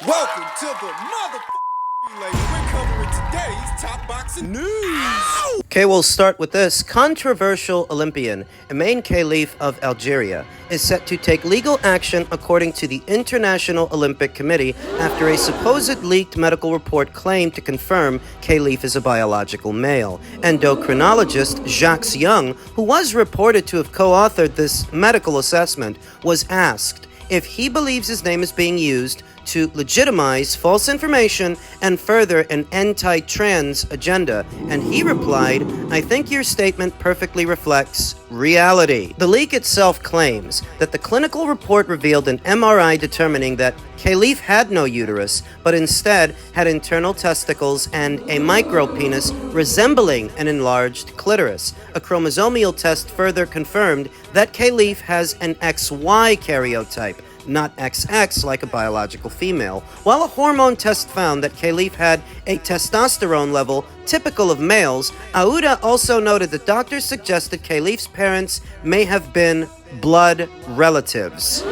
Welcome to the motherfucking relay. We're covering today's top boxing news. Okay, we'll start with this. Controversial Olympian Imane Khelif of Algeria is set to take legal action according to the International Olympic Committee after a supposed leaked medical report claimed to confirm Khelif is a biological male. Endocrinologist Jacques Young, who was reported to have co-authored this medical assessment, was asked if he believes his name is being used to legitimize false information and further an anti-trans agenda, and he replied, "I think your statement perfectly reflects reality." The leak itself claims that the clinical report revealed an MRI determining that Khelif had no uterus, but instead had internal testicles and a micropenis resembling an enlarged clitoris. A chromosomal test further confirmed that Khelif has an XY karyotype, not XX like a biological female, while a hormone test found that Khelif had a testosterone level typical of males. Aouda also noted that doctors suggested Khelif's parents may have been blood relatives.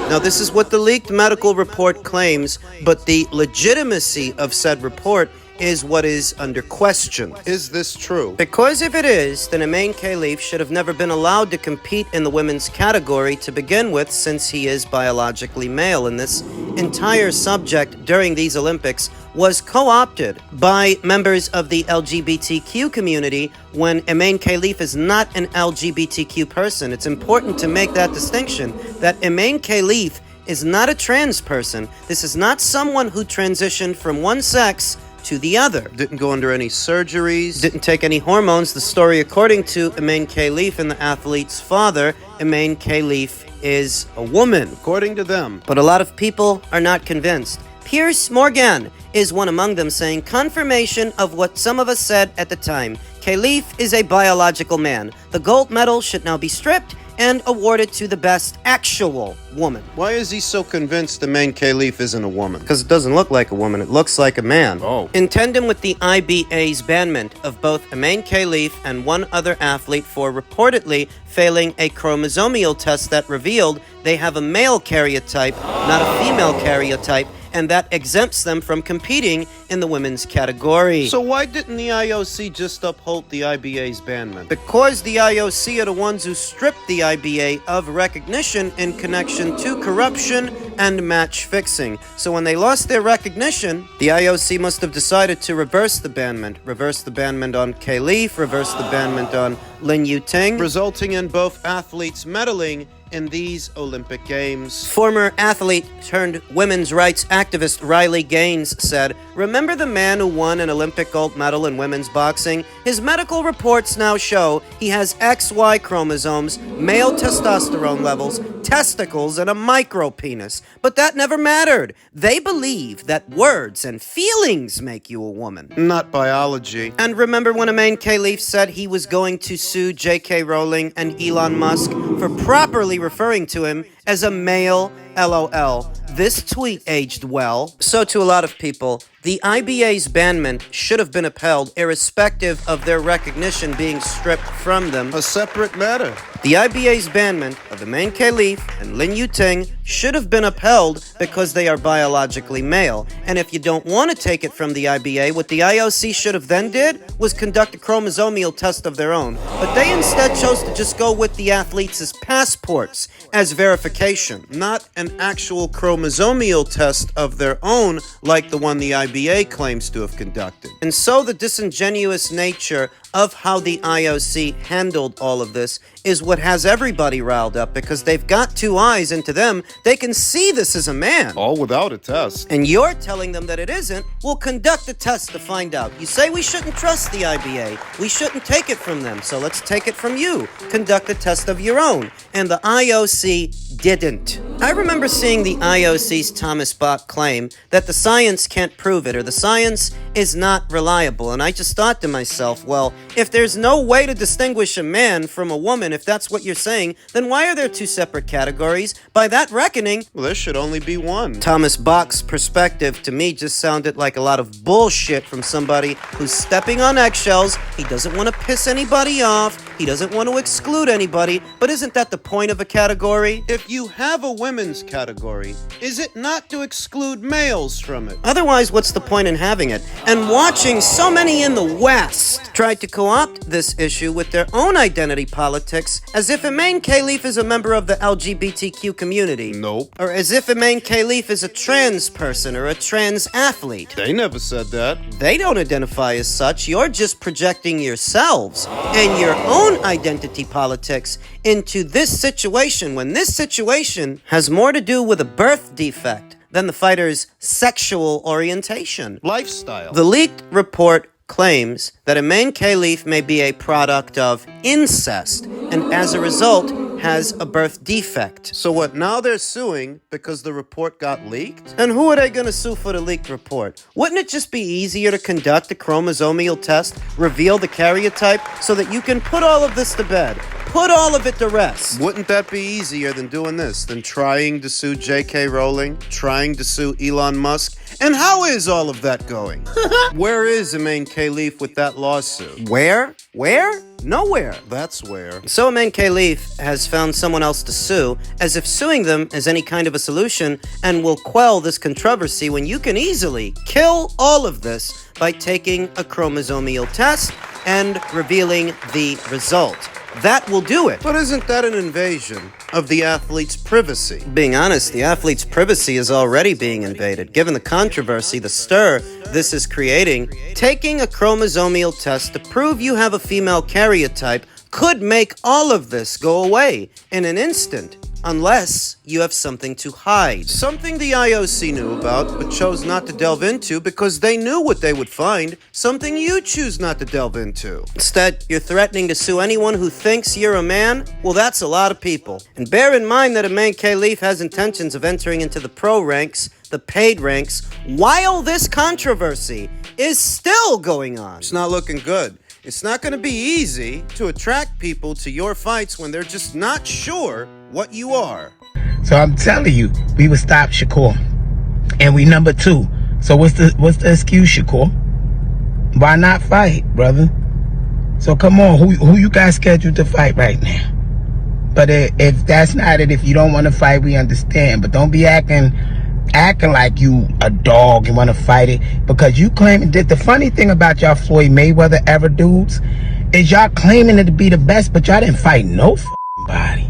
Now, this is what the leaked medical report claims, but the legitimacy of said report is what is under question. Is this true? Because if it is, then Imane Khelif should have never been allowed to compete in the women's category to begin with, since he is biologically male, and this entire subject during these Olympics was co-opted by members of the LGBTQ community when Imane Khelif is not an LGBTQ person. It's important to make that distinction, that Imane Khelif is not a trans person. This is not someone who transitioned from one sex to the other. Didn't go under any surgeries. Didn't take any hormones. The story, according to Imane Khelif and the athlete's father, Imane Khelif is a woman, According to them. but a lot of people are not convinced. Piers Morgan is one among them, saying confirmation of what some of us said at the time. Khelif is a biological man. The gold medal should now be stripped and awarded to the best actual woman. Why is he so convinced Imane Khelif isn't a woman? Because it doesn't look like a woman, it looks like a man. Oh. In tandem with the IBA's banment of both Imane Khelif and one other athlete for reportedly failing a chromosomal test that revealed they have a male karyotype, not a female karyotype, and that exempts them from competing in the women's category. So why didn't the IOC just uphold the IBA's banment? Because the IOC are the ones who stripped the IBA of recognition in connection to corruption and match fixing. So when they lost their recognition, the IOC must have decided to reverse the banment. Reverse the banment on Khelif, reverse the banment on Lin Yuting, Resulting in both athletes medaling in these Olympic Games. Former athlete turned women's rights activist Riley Gaines said, "Remember the man who won an Olympic gold medal in women's boxing? His medical reports now show he has XY chromosomes, male testosterone levels, testicles, and a micropenis. But that never mattered. They believe that words and feelings make you a woman." Not biology. And remember when Imane Khelif said he was going to sue J.K. Rowling and Elon Musk for properly referring to him as a male? LOL. This tweet aged well. So to a lot of people, the IBA's banment should have been upheld irrespective of their recognition being stripped from them. A separate matter. The IBA's banment of Imane Khelif and Lin Yuting should have been upheld because they are biologically male. And if you don't want to take it from the IBA, what the IOC should have then did was conduct a chromosomal test of their own. But they instead chose to just go with the athletes' passports as verification. Not an actual chromosomal test of their own like the one the IBA claims to have conducted. And so the disingenuous nature of how the IOC handled all of this is what has everybody riled up, because they've got two eyes into them. They can see this is a man. All without a test. And you're telling them that it isn't. We'll conduct a test to find out. You say we shouldn't trust the IBA. We shouldn't take it from them. So let's take it from you. Conduct a test of your own. And the IOC didn't. I remember seeing the IOC's Thomas Bach claim that the science can't prove it, or the science is not reliable. And I just thought to myself, well, if there's no way to distinguish a man from a woman, if that's what you're saying, then why are there two separate categories? By that reckoning, Well, there should only be one. Thomas Bach's perspective to me just sounded like a lot of bullshit from somebody who's stepping on eggshells. He doesn't want to piss anybody off. He doesn't want to exclude anybody. But isn't that the point of a category? If you have a women's category, is it not to exclude males from it? Otherwise, what's the point in having it? And watching so many in the West try to co-opt this issue with their own identity politics as if Imane Khelif is a member of the LGBTQ community. Nope. Or as if Imane Khelif is a trans person or a trans athlete. They never said that. They don't identify as such. You're just projecting yourselves and your own identity politics into this situation when this situation has more to do with a birth defect than the fighter's sexual orientation. Lifestyle. The leaked report claims that Imane Khelif may be a product of incest and as a result has a birth defect. So what, now they're suing because the report got leaked? And who are they going to sue for the leaked report? Wouldn't it just be easier to conduct a chromosomal test, reveal the karyotype, so that you can put all of this to bed? Put all of it to rest. Wouldn't that be easier than doing this, than trying to sue J.K. Rowling, trying to sue Elon Musk? And how is all of that going? Where is Imane Khelif with that lawsuit? Where? Nowhere. That's where. So Imane Khelif has found someone else to sue, as if suing them is any kind of a solution and will quell this controversy when you can easily kill all of this by taking a chromosomal test and revealing the result. That will do it. But isn't that an invasion of the athlete's privacy? Being honest, the athlete's privacy is already being invaded. Given the controversy, the stir this is creating, taking a chromosomal test to prove you have a female karyotype could make all of this go away in an instant. Unless you have something to hide. Something the IOC knew about, but chose not to delve into because they knew what they would find. Something you choose not to delve into. Instead, you're threatening to sue anyone who thinks you're a man? Well, that's a lot of people. And bear in mind that Imane Khelif has intentions of entering into the pro ranks, the paid ranks, while this controversy is still going on. It's not looking good. It's not going to be easy to attract people to your fights when they're just not sure what you are. So I'm telling you, we would stop Shakur. And we number 2. So what's the excuse, Shakur? Why not fight, brother? So come on, who you got scheduled to fight right now? But if that's not it, if you don't want to fight, we understand. But don't be acting like you a dog and want to fight it, because you claiming that. The funny thing about y'all Floyd Mayweather ever dudes is y'all claiming it to be the best, but y'all didn't fight no body.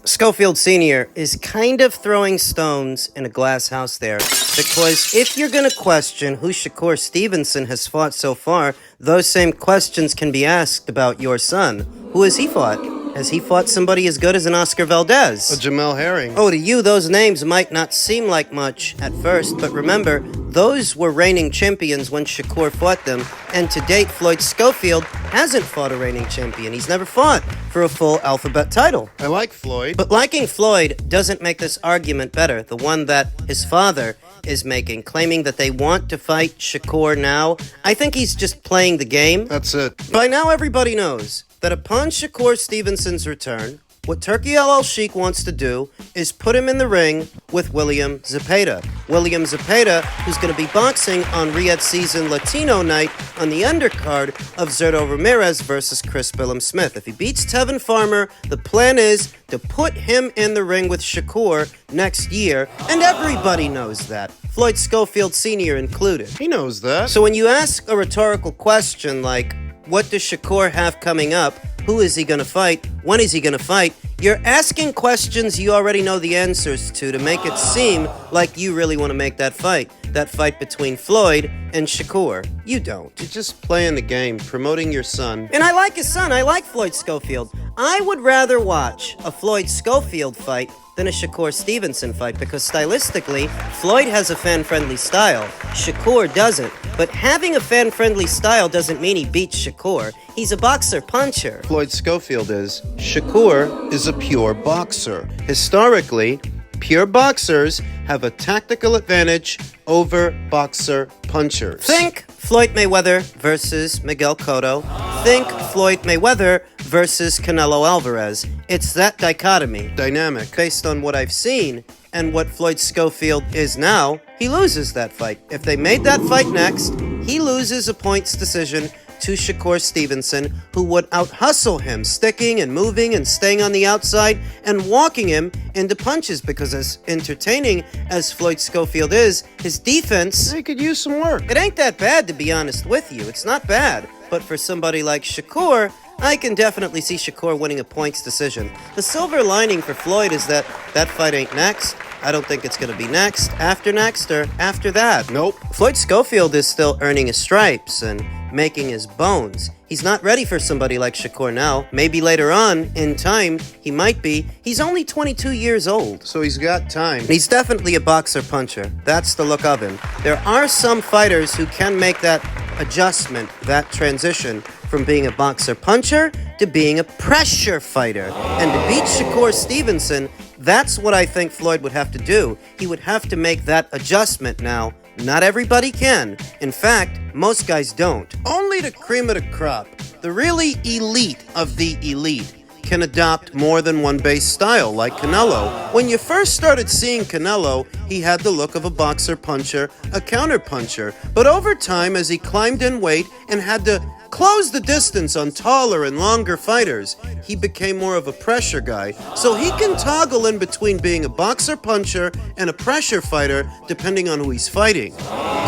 Schofield Sr. is kind of throwing stones in a glass house there, because if you're going to question who Shakur Stevenson has fought so far, those same questions can be asked about your son. Who has he fought? Has he fought somebody as good as an Oscar Valdez? A Jamel Herring. Oh, to you, those names might not seem like much at first, but remember, those were reigning champions when Shakur fought them, and to date, Floyd Schofield hasn't fought a reigning champion. He's never fought for a full alphabet title. I like Floyd. But liking Floyd doesn't make this argument better, the one that his father is making, claiming that they want to fight Shakur now. I think he's just playing the game. That's it. By now, everybody knows that upon Shakur Stevenson's return, what Turki Al Sheikh wants to do is put him in the ring with William Zepeda. William Zepeda, who's going to be boxing on Riyadh Season Latino night on the undercard of Zerto Ramirez versus Chris Billum-Smith. If he beats Tevin Farmer, the plan is to put him in the ring with Shakur next year, and everybody knows that. Floyd Schofield Sr. included. He knows that. So when you ask a rhetorical question like, what does Shakur have coming up? Who is he going to fight? When is he going to fight? You're asking questions you already know the answers to make it seem like you really want to make that fight between Floyd and Shakur. You don't. You're just playing the game, promoting your son. And I like his son. I like Floyd Schofield. I would rather watch a Floyd Schofield fight than a Shakur Stevenson fight, because stylistically, Floyd has a fan-friendly style. Shakur doesn't. But having a fan-friendly style doesn't mean he beats Shakur. He's a boxer-puncher. Floyd Schofield is. Shakur is a pure boxer. Historically, pure boxers have a tactical advantage over boxer punchers. Think Floyd Mayweather versus Miguel Cotto. Think Floyd Mayweather versus Canelo Alvarez. It's that dichotomy. Dynamic. Based on what I've seen and what Floyd Schofield is now, he loses that fight. If they made that fight next, he loses a points decision to Shakur Stevenson, who would out-hustle him, sticking and moving and staying on the outside and walking him into punches, because as entertaining as Floyd Schofield is, his defense, They could use some work. it ain't that bad, to be honest with you. It's not bad. But for somebody like Shakur, I can definitely see Shakur winning a points decision. The silver lining for Floyd is that that fight ain't next. I don't think it's going to be next, or after that. Nope. Floyd Schofield is still earning his stripes and making his bones. He's not ready for somebody like Shakur now. Maybe later on, in time, he might be. He's only 22 years old. So he's got time. And he's definitely a boxer-puncher. That's the look of him. There are some fighters who can make that adjustment, that transition from being a boxer-puncher to being a pressure fighter. And to beat Shakur Stevenson, that's what I think Floyd would have to do. He would have to make that adjustment now. Not everybody can. In fact, most guys don't. Only the cream of the crop, the really elite of the elite, can adopt more than one base style, like Canelo. When you first started seeing Canelo, he had the look of a boxer-puncher, a counter-puncher. But over time, as he climbed in weight and had to close the distance on taller and longer fighters, he became more of a pressure guy. So he can toggle in between being a boxer-puncher and a pressure fighter, depending on who he's fighting.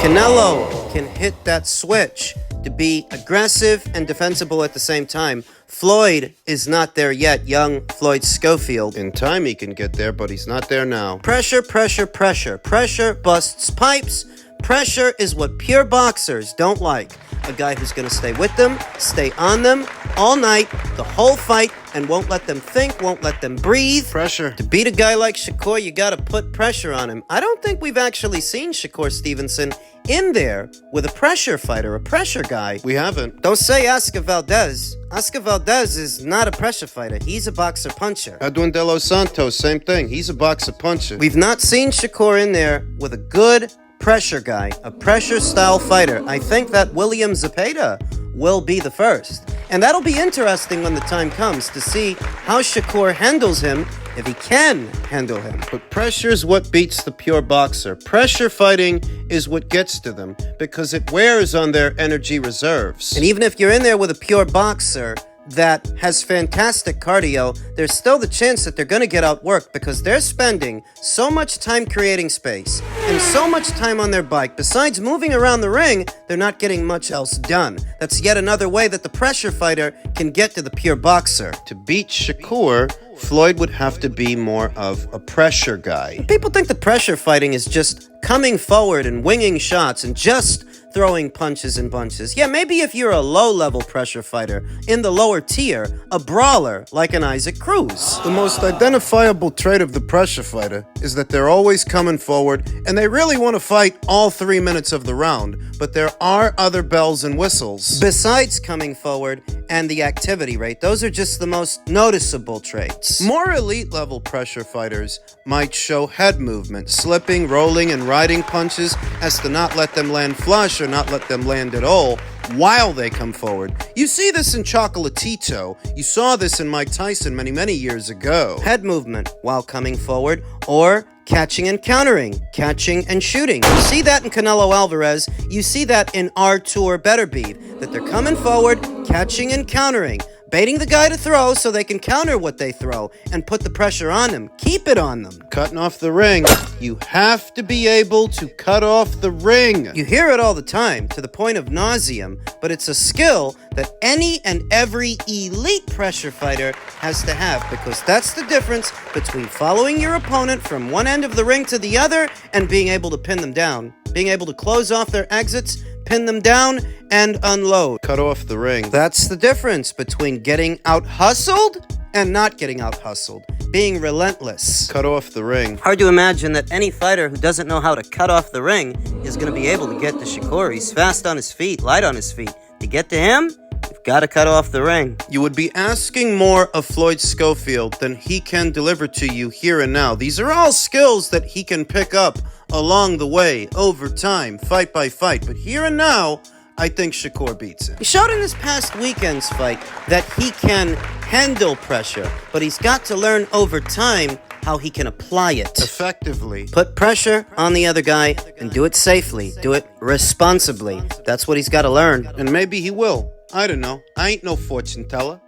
Canelo can hit that switch to be aggressive and defensible at the same time. Floyd is not there yet, young Floyd Schofield. In time he can get there, but he's not there now. Pressure, pressure, pressure. Pressure busts pipes. Pressure is what pure boxers don't like. A guy who's going to stay with them, stay on them all night, the whole fight, and won't let them think, won't let them breathe. Pressure. To beat a guy like Shakur, you got to put pressure on him. I don't think we've actually seen Shakur Stevenson in there with a pressure fighter, a pressure guy. We haven't. Don't say Oscar Valdez. Oscar Valdez is not a pressure fighter. He's a boxer-puncher. Edwin De Los Santos, same thing. He's a boxer-puncher. We've not seen Shakur in there with a good pressure guy, a pressure-style fighter. I think that William Zepeda will be the first. And that'll be interesting when the time comes to see how Shakur handles him, if he can handle him. But pressure's what beats the pure boxer. Pressure fighting is what gets to them because it wears on their energy reserves. And even if you're in there with a pure boxer that has fantastic cardio, there's still the chance that they're going to get outworked because they're spending so much time creating space and so much time on their bike. Besides moving around the ring, they're not getting much else done. That's yet another way that the pressure fighter can get to the pure boxer. To beat Shakur, Floyd would have to be more of a pressure guy. People think the pressure fighting is just coming forward and winging shots and just throwing punches and bunches. Yeah, maybe if you're a low-level pressure fighter, in the lower tier, a brawler like an Isaac Cruz. The most identifiable trait of the pressure fighter is that they're always coming forward and they really want to fight all 3 minutes of the round, but there are other bells and whistles. Besides coming forward and the activity rate, those are just the most noticeable traits. More elite-level pressure fighters might show head movement, slipping, rolling, and riding punches as to not let them land flush or not let them land at all while they come forward. You see this in Chocolatito. You saw this in Mike Tyson many years ago. Head movement while coming forward, or catching and countering, catching and shooting. You see that in Canelo Alvarez. You see that in Artur Beterbiev, that they're coming forward, catching and countering, baiting the guy to throw so they can counter what they throw and put the pressure on him. Keep it on them. Cutting off the ring. You have to be able to cut off the ring. You hear it all the time, to the point of nauseum, but it's a skill that any and every elite pressure fighter has to have, because that's the difference between following your opponent from one end of the ring to the other and being able to pin them down, being able to close off their exits, pin them down, and unload. Cut off the ring. That's the difference between getting out-hustled and not getting out-hustled. Being relentless. Cut off the ring. Hard to imagine that any fighter who doesn't know how to cut off the ring is going to be able to get to Shakur. He's fast on his feet, light on his feet. To get to him, you've got to cut off the ring. You would be asking more of Floyd Schofield than he can deliver to you here and now. These are all skills that he can pick up along the way, over time, fight by fight. But here and now, I think Shakur beats him. He showed in this past weekend's fight that he can handle pressure, but he's got to learn over time how he can apply it. Effectively. Put pressure on the other guy and do it safely. Do it responsibly. That's what he's got to learn. And maybe he will. I don't know. I ain't no fortune teller.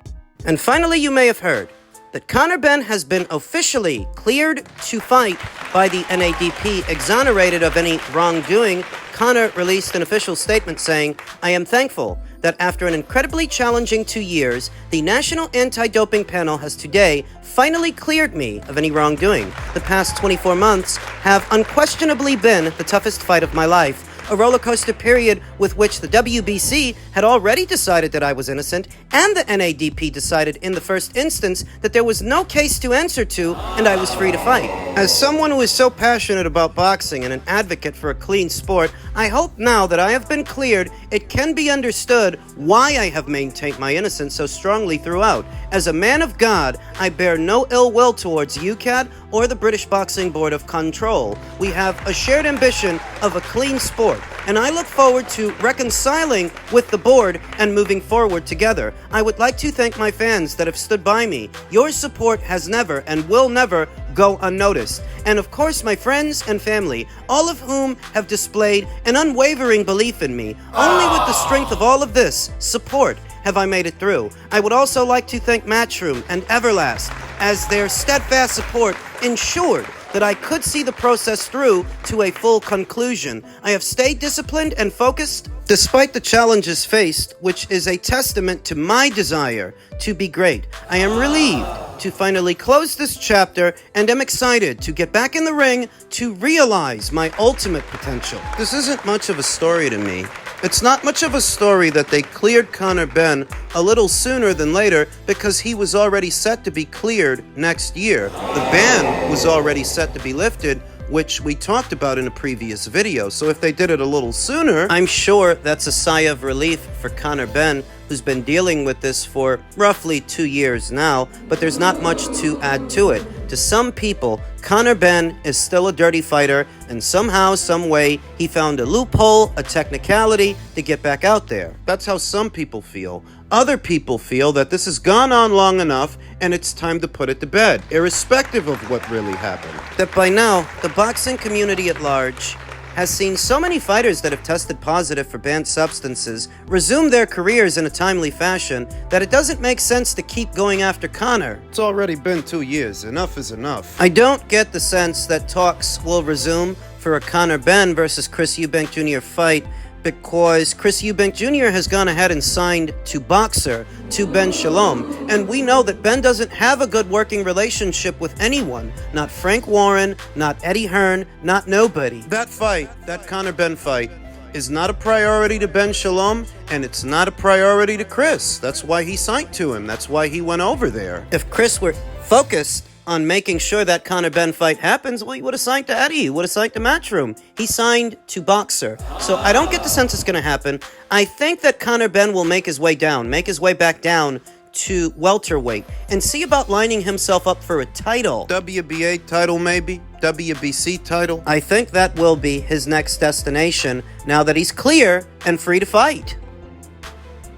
And finally, you may have heard that Conor Benn has been officially cleared to fight by the NADP, exonerated of any wrongdoing. Conor released an official statement saying, "I am thankful that after an incredibly challenging 2 years, the National Anti-Doping Panel has today finally cleared me of any wrongdoing. The past 24 months have unquestionably been the toughest fight of my life. A roller coaster period with which the WBC had already decided that I was innocent, and the NADP decided in the first instance that there was no case to answer to, and I was free to fight. As someone who is so passionate about boxing and an advocate for a clean sport, I hope now that I have been cleared, it can be understood why I have maintained my innocence so strongly throughout. As a man of God, I bear no ill will towards UCAD or the British Boxing Board of Control. We have a shared ambition of a clean sport, and I look forward to reconciling with the board and moving forward together. I would like to thank my fans that have stood by me. Your support has never and will never go unnoticed. And of course, my friends and family, all of whom have displayed an unwavering belief in me. Only with the strength of all of this support have I made it through. I would also like to thank Matchroom and Everlast, as their steadfast support ensured that I could see the process through to a full conclusion. I have stayed disciplined and focused despite the challenges faced, which is a testament to my desire to be great. I am relieved to finally close this chapter and am excited to get back in the ring to realize my ultimate potential. This isn't much of a story to me. It's not much of a story that they cleared Conor Benn a little sooner than later, because he was already set to be cleared next year. The ban was already set to be lifted, which we talked about in a previous video. So if they did it a little sooner, I'm sure that's a sigh of relief for Conor Benn, who's been dealing with this for roughly 2 years now, but there's not much to add to it. To some people, Conor Benn is still a dirty fighter, and somehow, some way, he found a loophole, a technicality to get back out there. That's how some people feel. Other people feel that this has gone on long enough and it's time to put it to bed, irrespective of what really happened. That by now, the boxing community at large has seen so many fighters that have tested positive for banned substances resume their careers in a timely fashion that it doesn't make sense to keep going after Conor. It's already been 2 years. Enough is enough. I don't get the sense that talks will resume for a Conor Benn versus Chris Eubank Jr. fight, because Chris Eubank Jr. has gone ahead and signed to Boxer, to Ben Shalom. And we know that Ben doesn't have a good working relationship with anyone. Not Frank Warren, not Eddie Hearn, not nobody. That fight, that Conor Benn fight, is not a priority to Ben Shalom, and it's not a priority to Chris. That's why he signed to him. That's why he went over there. If Chris were focused on making sure that Conor Benn fight happens, well, he would have signed to Eddie. He would have signed to Matchroom. He signed to Boxer. So I don't get the sense it's going to happen. I think that Conor Benn will make his way back down to welterweight, and see about lining himself up for a title. WBA title, maybe? WBC title? I think that will be his next destination now that he's clear and free to fight.